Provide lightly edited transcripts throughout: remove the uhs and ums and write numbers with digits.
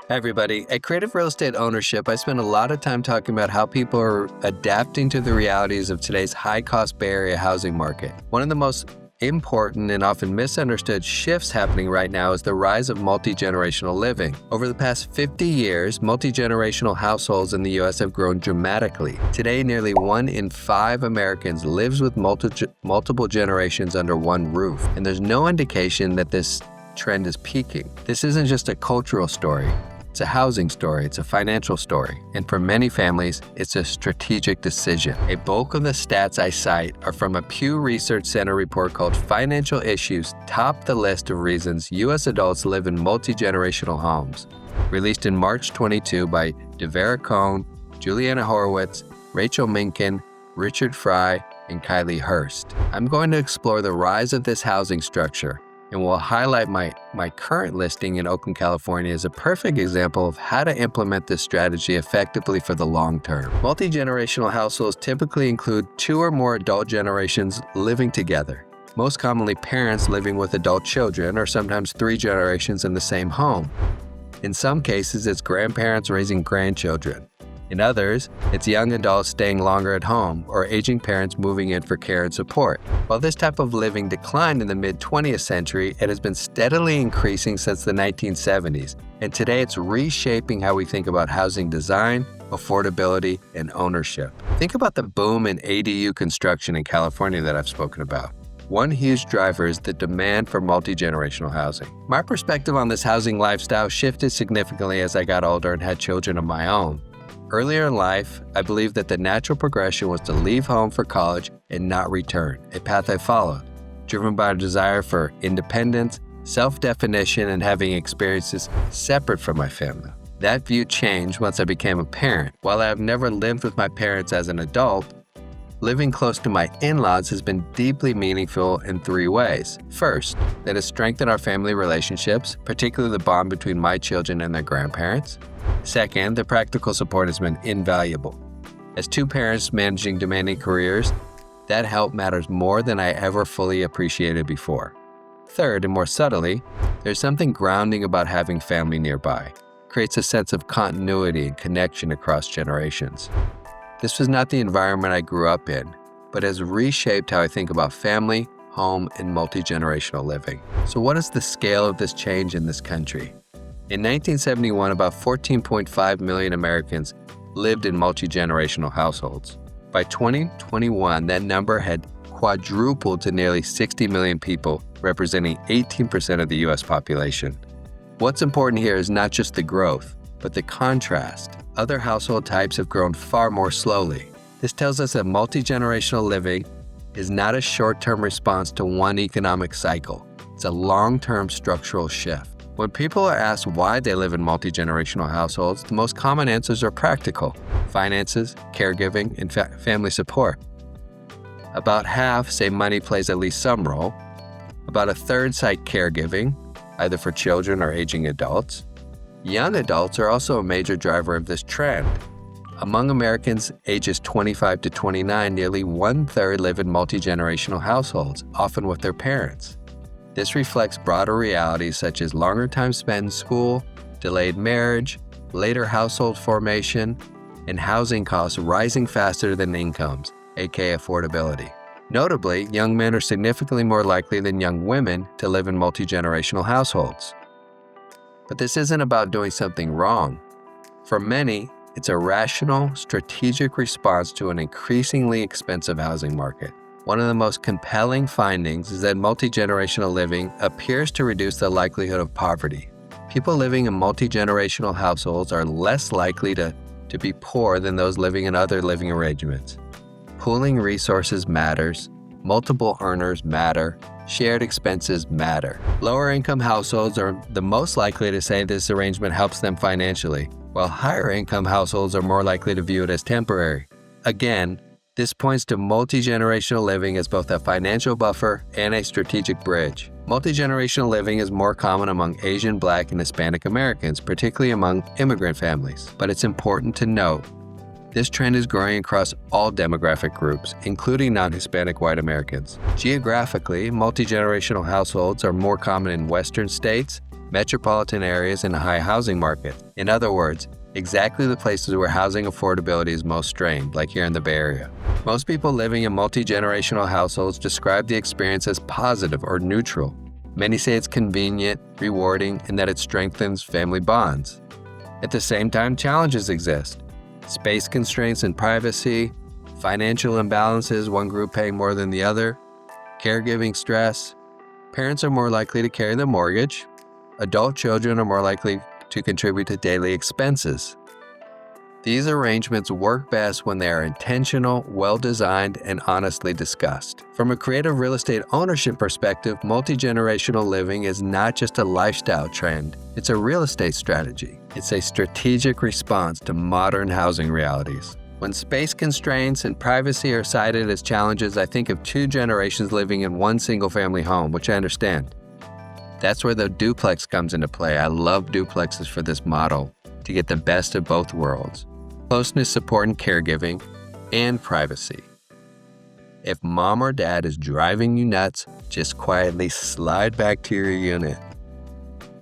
Hi everybody. At Creative Real Estate Ownership, I spend a lot of time talking about how people are adapting to the realities of today's high-cost Bay Area housing market. One of the most important and often misunderstood shifts happening right now is the rise of multi-generational living. Over the past 50 years, multi-generational households in the U.S. have grown dramatically. Today, nearly 1 in 5 Americans lives with multiple generations under one roof, and there's no indication that this trend is peaking. This isn't just a cultural story. It's a housing story, it's a financial story, and for many families, it's a strategic decision. A bulk of the stats I cite are from a Pew Research Center report called Financial Issues Top the List of Reasons U.S. Adults Live in Multi-Generational Homes, released in March 22 by Devera Cohn, Juliana Horowitz, Rachel Minkin, Richard Fry, and Kylie Hurst. I'm going to explore the rise of this housing structure, and will highlight my current listing in Oakland, California as a perfect example of how to implement this strategy effectively for the long term. Multi-generational households typically include 2 or more adult generations living together, most commonly parents living with adult children, or sometimes 3 generations in the same home. In some cases, it's grandparents raising grandchildren. In others, it's young adults staying longer at home or aging parents moving in for care and support. While this type of living declined in the mid-20th century, it has been steadily increasing since the 1970s, and today it's reshaping how we think about housing design, affordability, and ownership. Think about the boom in ADU construction in California that I've spoken about. One huge driver is the demand for multi-generational housing. My perspective on this housing lifestyle shifted significantly as I got older and had children of my own. Earlier in life, I believed that the natural progression was to leave home for college and not return, a path I followed, driven by a desire for independence, self-definition, and having experiences separate from my family. That view changed once I became a parent. While I have never lived with my parents as an adult, living close to my in-laws has been deeply meaningful in 3 ways. First, that has strengthened our family relationships, particularly the bond between my children and their grandparents. Second, the practical support has been invaluable. As 2 parents managing demanding careers, that help matters more than I ever fully appreciated before. Third, and more subtly, there's something grounding about having family nearby. It creates a sense of continuity and connection across generations. This was not the environment I grew up in, but has reshaped how I think about family, home, and multi-generational living. So what is the scale of this change in this country? In 1971, about 14.5 million Americans lived in multi-generational households. By 2021, that number had quadrupled to nearly 60 million people, representing 18% of the U.S. population. What's important here is not just the growth, but the contrast. Other household types have grown far more slowly. This tells us that multi-generational living is not a short-term response to one economic cycle. It's a long-term structural shift. When people are asked why they live in multi-generational households, the most common answers are practical: finances, caregiving, and family support. About half say money plays at least some role. About a third cite caregiving, either for children or aging adults. Young adults are also a major driver of this trend. Among Americans ages 25 to 29, nearly 1/3 live in multi-generational households, often with their parents. This reflects broader realities such as longer time spent in school, delayed marriage, later household formation, and housing costs rising faster than incomes, aka affordability. Notably, young men are significantly more likely than young women to live in multi-generational households. But this isn't about doing something wrong. For many, it's a rational, strategic response to an increasingly expensive housing market. One of the most compelling findings is that multi-generational living appears to reduce the likelihood of poverty. People living in multi-generational households are less likely to be poor than those living in other living arrangements. Pooling resources matters, multiple earners matter, shared expenses matter. Lower income households are the most likely to say this arrangement helps them financially, while higher income households are more likely to view it as temporary. Again, this points to multi-generational living as both a financial buffer and a strategic bridge. Multi-generational living is more common among Asian, Black, and Hispanic Americans, particularly among immigrant families. But it's important to note, this trend is growing across all demographic groups, including non-Hispanic white Americans. Geographically, multi-generational households are more common in Western states metropolitan areas, and a high housing market. In other words, exactly the places where housing affordability is most strained, like here in the Bay Area. Most people living in multi-generational households describe the experience as positive or neutral. Many say it's convenient, rewarding, and that it strengthens family bonds. At the same time, challenges exist. Space constraints and privacy, financial imbalances, one group paying more than the other, caregiving stress. Parents are more likely to carry the mortgage. Adult children are more likely to contribute to daily expenses. These arrangements work best when they are intentional, well-designed, and honestly discussed. From a creative real estate ownership perspective, multi-generational living is not just a lifestyle trend, it's a real estate strategy. It's a strategic response to modern housing realities. When space constraints and privacy are cited as challenges, I think of two generations living in one single-family home, which I understand. That's where the duplex comes into play. I love duplexes for this model, to get the best of both worlds. Closeness, support, and caregiving, and privacy. If mom or dad is driving you nuts, just quietly slide back to your unit.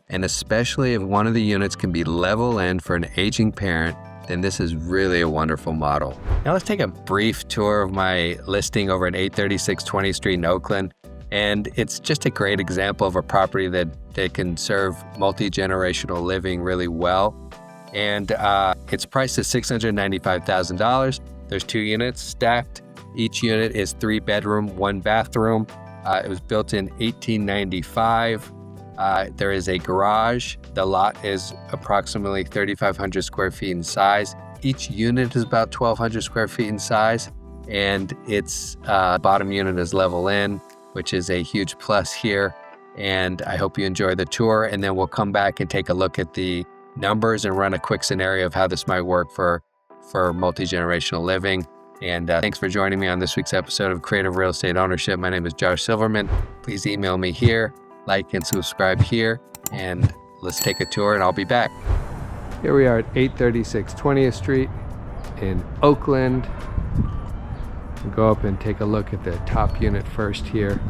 And especially if one of the units can be level in for an aging parent, then this is really a wonderful model. Now let's take a brief tour of my listing over at 836 20th Street in Oakland. And it's just a great example of a property that can serve multi-generational living really well. And it's priced at $695,000. There's 2 units stacked. Each unit is 3 bedroom, 1 bathroom. It was built in 1895. There is a garage. The lot is approximately 3,500 square feet in size. Each unit is about 1,200 square feet in size. And its bottom unit is level in, which is a huge plus here. And I hope you enjoy the tour. And then we'll come back and take a look at the numbers and run a quick scenario of how this might work for multi-generational living. And thanks for joining me on this week's episode of Creative Real Estate Ownership. My name is Josh Silverman. Please email me here, like and subscribe here, and let's take a tour and I'll be back. Here we are at 836 20th Street in Oakland. We'll go up and take a look at the top unit first here.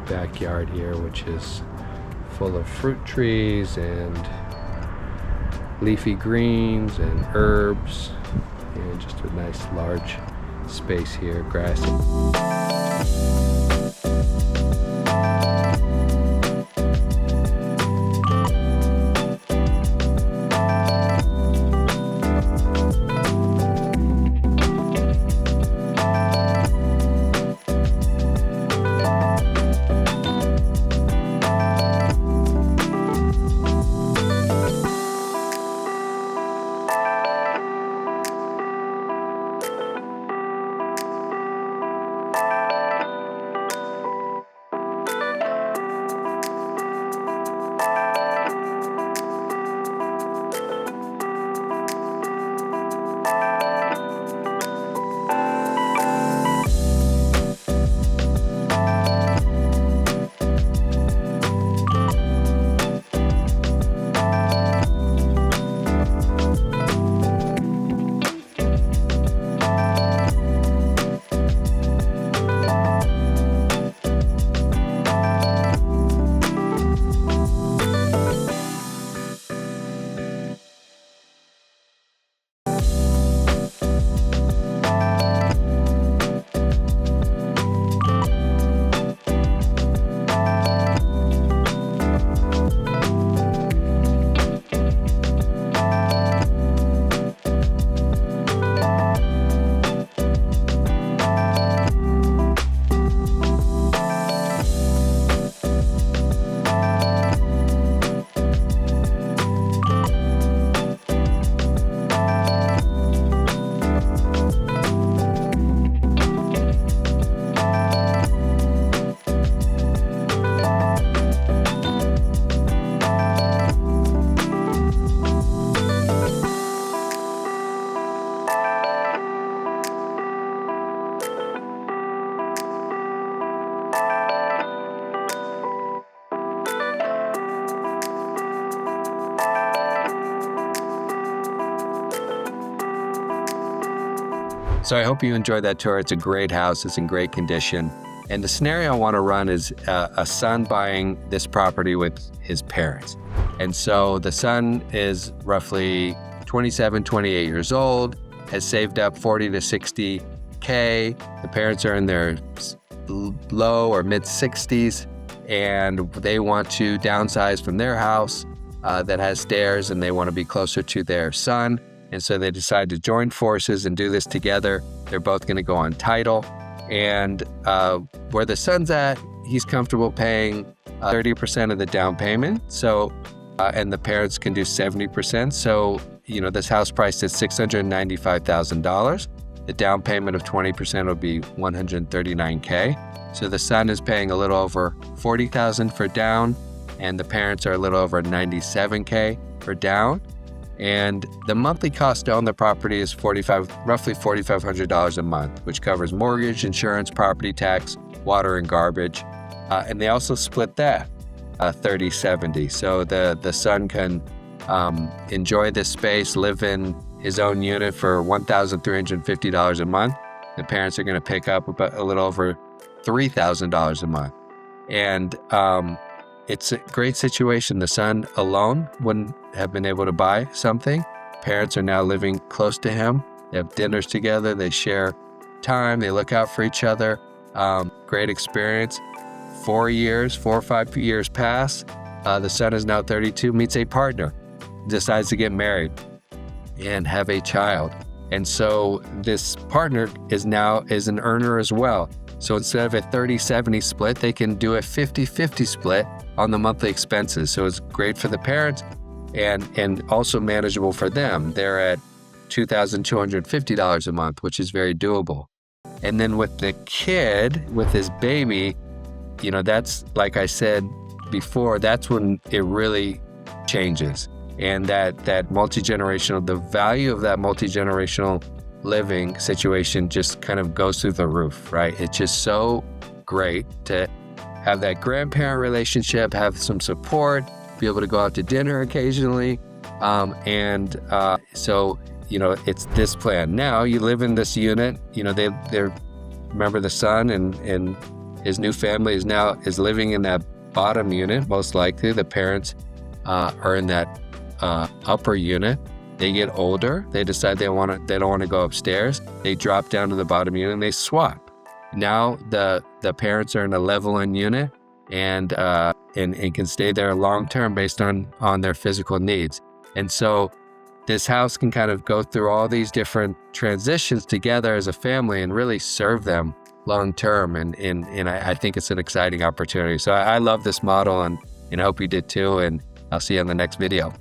Backyard here, which is full of fruit trees and leafy greens and herbs, and just a nice large space here, grassy. So I hope you enjoyed that tour. It's a great house. It's in great condition. And the scenario I want to run is a son buying this property with his parents. And so the son is roughly 27, 28 years old, has saved up 40 to 60K. The parents are in their low or mid 60s, and they want to downsize from their house that has stairs, and they want to be closer to their son. And so they decide to join forces and do this together. They're both going to go on title. And where the son's at, he's comfortable paying 30% of the down payment. So, and the parents can do 70%. So, this house priced at $695,000. The down payment of 20% will be $139K. So the son is paying a little over $40,000 for down, and the parents are a little over $97K for down. And the monthly cost to own the property is roughly $4,500 a month, which covers mortgage, insurance, property tax, water, and garbage. And they also split that 30-70. So the son can enjoy this space, live in his own unit for $1,350 a month. The parents are going to pick up about a little over $3,000 a month. And it's a great situation. The son alone wouldn't have been able to buy something. Parents are now living close to him. They have dinners together. They share time. They look out for each other. Great experience. 4 or 5 years pass. The son is now 32, meets a partner, decides to get married and have a child. And so this partner is an earner as well. So instead of a 30-70 split, they can do a 50-50 split on the monthly expenses. So it's great for the parents and also manageable for them. They're at $2,250 a month, which is very doable. And then with the kid, with his baby, that's, like I said before, that's when it really changes. And that multi-generational, the value of that multi-generational living situation just kind of goes through the roof, right? It's just so great to have that grandparent relationship, have some support, be able to go out to dinner occasionally. So it's this plan. Now you live in this unit, they're remember the son and his new family is living in that bottom unit, most likely. The parents are in that upper unit. They get older. They decide they don't want to go upstairs. They drop down to the bottom unit and they swap. Now the parents are in a level-in unit and can stay there long term based on their physical needs. And so this house can kind of go through all these different transitions together as a family and really serve them long term. And I think it's an exciting opportunity. So I love this model, and I hope you did too. And I'll see you on the next video.